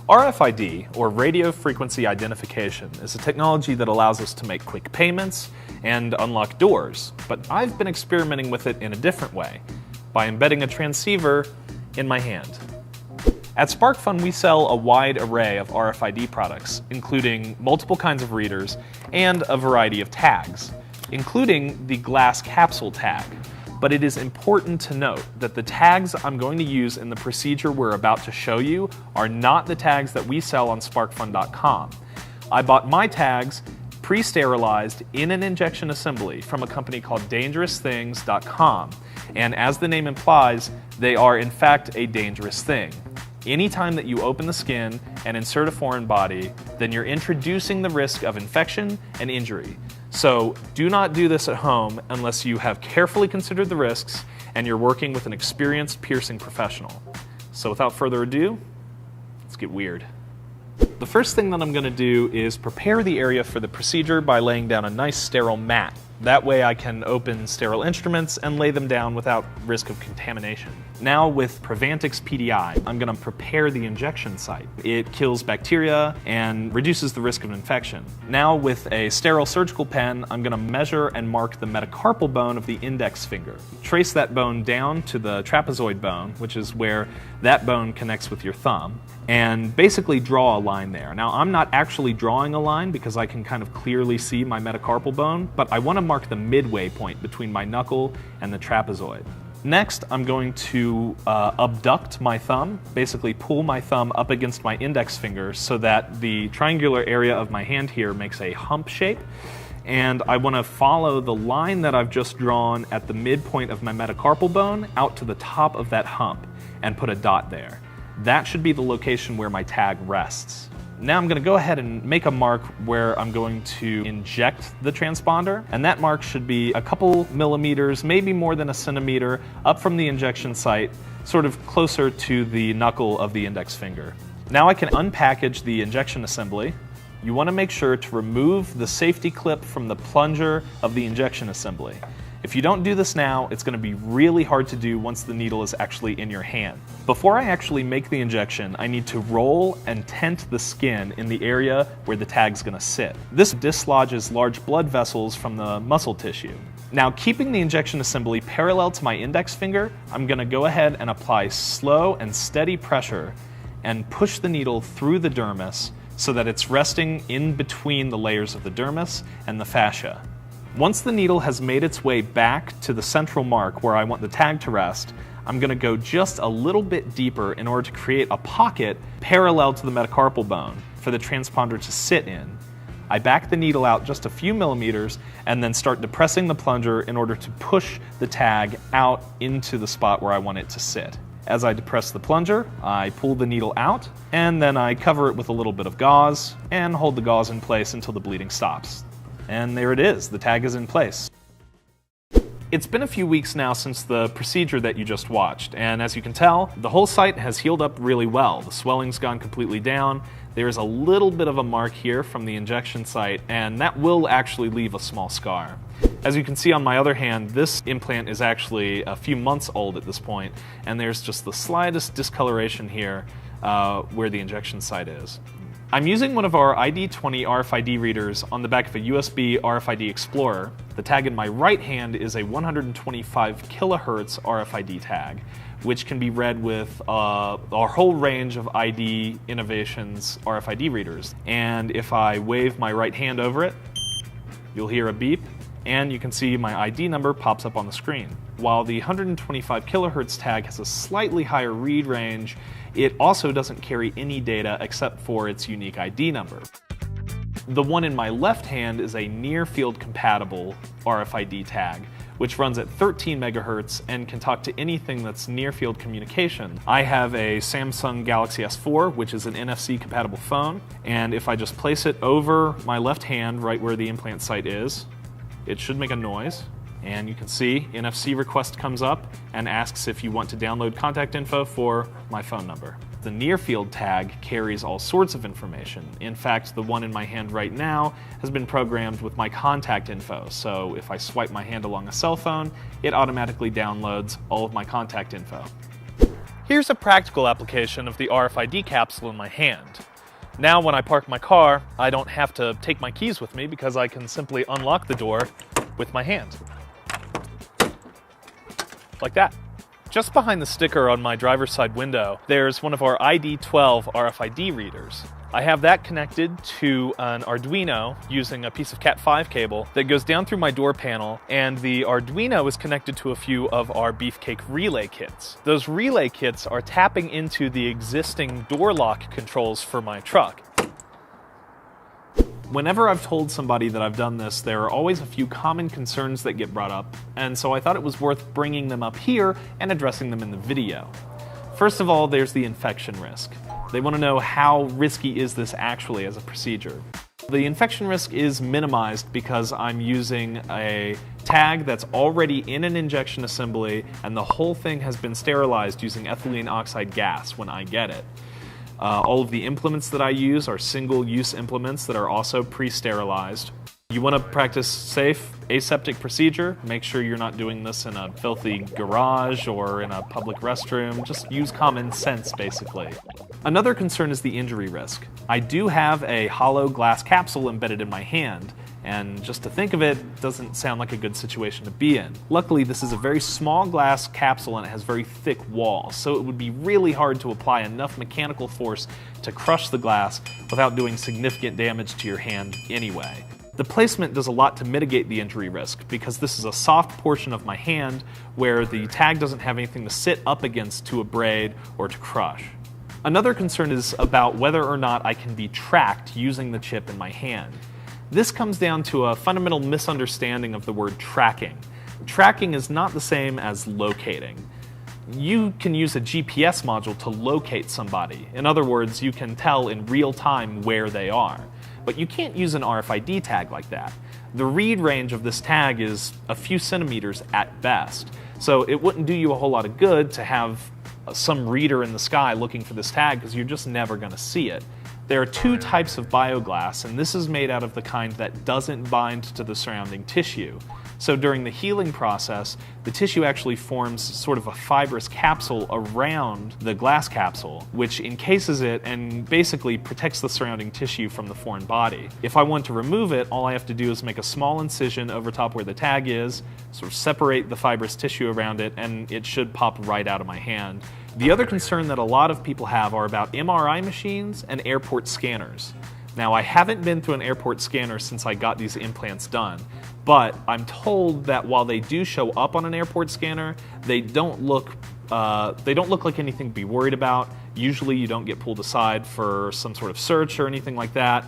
RFID, or radio frequency identification, is a technology that allows us to make quick payments and unlock doors, but I've been experimenting with it in a different way, by embedding a transceiver in my hand. At SparkFun, we sell a wide array of RFID products, including multiple kinds of readers and a variety of tags, including the glass capsule tag. But it is important to note that the tags I'm going to use in the procedure we're about to show you are not the tags that we sell on SparkFun.com. I bought my tags pre-sterilized in an injection assembly from a company called DangerousThings.com, and as the name implies, they are in fact a dangerous thing. Anytime that you open the skin and insert a foreign body, then you're introducing the risk of infection and injury. So do not do this at home unless you have carefully considered the risks and you're working with an experienced piercing professional. So without further ado, let's get weird. The first thing that I'm going to do is prepare the area for the procedure by laying down a nice sterile mat. That way I can open sterile instruments and lay them down without risk of contamination. Now with Prevantix PDI, I'm going to prepare the injection site. It kills bacteria and reduces the risk of infection. Now with a sterile surgical pen, I'm going to measure and mark the metacarpal bone of the index finger. Trace that bone down to the trapezoid bone, which is where that bone connects with your thumb, and basically draw a line there. Now I'm not actually drawing a line because I can kind of clearly see my metacarpal bone, but I want to mark the midway point between my knuckle and the trapezoid. Next, I'm going to abduct my thumb, basically pull my thumb up against my index finger so that the triangular area of my hand here makes a hump shape. And I want to follow the line that I've just drawn at the midpoint of my metacarpal bone out to the top of that hump and put a dot there. That should be the location where my tag rests. Now I'm going to go ahead and make a mark where I'm going to inject the transponder, and that mark should be a couple millimeters, maybe more than a centimeter, up from the injection site, sort of closer to the knuckle of the index finger. Now I can unpackage the injection assembly. You want to make sure to remove the safety clip from the plunger of the injection assembly. If you don't do this now, it's going to be really hard to do once the needle is actually in your hand. Before I actually make the injection, I need to roll and tent the skin in the area where the tag's going to sit. This dislodges large blood vessels from the muscle tissue. Now, keeping the injection assembly parallel to my index finger, I'm going to go ahead and apply slow and steady pressure and push the needle through the dermis so that it's resting in between the layers of the dermis and the fascia. Once the needle has made its way back to the central mark where I want the tag to rest, I'm going to go just a little bit deeper in order to create a pocket parallel to the metacarpal bone for the transponder to sit in. I back the needle out just a few millimeters and then start depressing the plunger in order to push the tag out into the spot where I want it to sit. As I depress the plunger, I pull the needle out and then I cover it with a little bit of gauze and hold the gauze in place until the bleeding stops. And there it is, the tag is in place. It's been a few weeks now since the procedure that you just watched, and as you can tell, the whole site has healed up really well. The swelling's gone completely down. There's a little bit of a mark here from the injection site, and that will actually leave a small scar. As you can see on my other hand, this implant is actually a few months old at this point, and there's just the slightest discoloration here where the injection site is. I'm using one of our ID20 RFID readers on the back of a USB RFID Explorer. The tag in my right hand is a 125 kilohertz RFID tag, which can be read with our whole range of ID Innovations RFID readers. And if I wave my right hand over it, you'll hear a beep, and you can see my ID number pops up on the screen. While the 125 kilohertz tag has a slightly higher read range, it also doesn't carry any data except for its unique ID number. The one in my left hand is a near-field compatible RFID tag, which runs at 13 megahertz and can talk to anything that's near-field communication. I have a Samsung Galaxy S4, which is an NFC-compatible phone, and if I just place it over my left hand, right where the implant site is, it should make a noise. And you can see NFC request comes up and asks if you want to download contact info for my phone number. The near field tag carries all sorts of information. In fact, the one in my hand right now has been programmed with my contact info. So if I swipe my hand along a cell phone, it automatically downloads all of my contact info. Here's a practical application of the RFID capsule in my hand. Now when I park my car, I don't have to take my keys with me because I can simply unlock the door with my hand. Like that. Just behind the sticker on my driver's side window, there's one of our ID12 RFID readers. I have that connected to an Arduino using a piece of Cat5 cable that goes down through my door panel, and the Arduino is connected to a few of our Beefcake relay kits. Those relay kits are tapping into the existing door lock controls for my truck. Whenever I've told somebody that I've done this, there are always a few common concerns that get brought up, and so I thought it was worth bringing them up here and addressing them in the video. First of all, there's the infection risk. They want to know how risky is this actually as a procedure. The infection risk is minimized because I'm using a tag that's already in an injection assembly, and the whole thing has been sterilized using ethylene oxide gas when I get it. All of the implements that I use are single-use implements that are also pre-sterilized. You want to practice safe, aseptic procedure. Make sure you're not doing this in a filthy garage or in a public restroom. Just use common sense, basically. Another concern is the injury risk. I do have a hollow glass capsule embedded in my hand, and just to think of it doesn't sound like a good situation to be in. Luckily, this is a very small glass capsule and it has very thick walls, so it would be really hard to apply enough mechanical force to crush the glass without doing significant damage to your hand anyway. The placement does a lot to mitigate the injury risk because this is a soft portion of my hand where the tag doesn't have anything to sit up against to abrade or to crush. Another concern is about whether or not I can be tracked using the chip in my hand. This comes down to a fundamental misunderstanding of the word tracking. Tracking is not the same as locating. You can use a GPS module to locate somebody. In other words, you can tell in real time where they are. But you can't use an RFID tag like that. The read range of this tag is a few centimeters at best. So it wouldn't do you a whole lot of good to have some reader in the sky looking for this tag because you're just never going to see it. There are two types of bioglass, and this is made out of the kind that doesn't bind to the surrounding tissue. So during the healing process, the tissue actually forms sort of a fibrous capsule around the glass capsule, which encases it and basically protects the surrounding tissue from the foreign body. If I want to remove it, all I have to do is make a small incision over top where the tag is, sort of separate the fibrous tissue around it, and it should pop right out of my hand. The other concern that a lot of people have are about MRI machines and airport scanners. Now, I haven't been through an airport scanner since I got these implants done, but I'm told that while they do show up on an airport scanner, they don't look like anything to be worried about. Usually you don't get pulled aside for some sort of search or anything like that.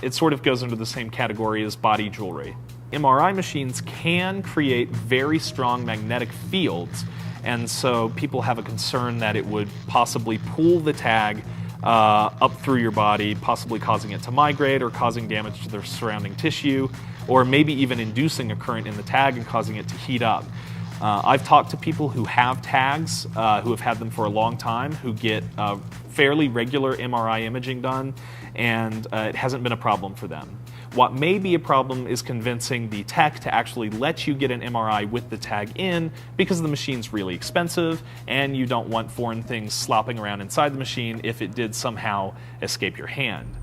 It sort of goes into the same category as body jewelry. MRI machines can create very strong magnetic fields, and so people have a concern that it would possibly pull the tag up through your body, possibly causing it to migrate or causing damage to the surrounding tissue, or maybe even inducing a current in the tag and causing it to heat up. I've talked to people who have tags, who have had them for a long time, who get fairly regular MRI imaging done, and it hasn't been a problem for them. What may be a problem is convincing the tech to actually let you get an MRI with the tag in because the machine's really expensive and you don't want foreign things slopping around inside the machine if it did somehow escape your hand.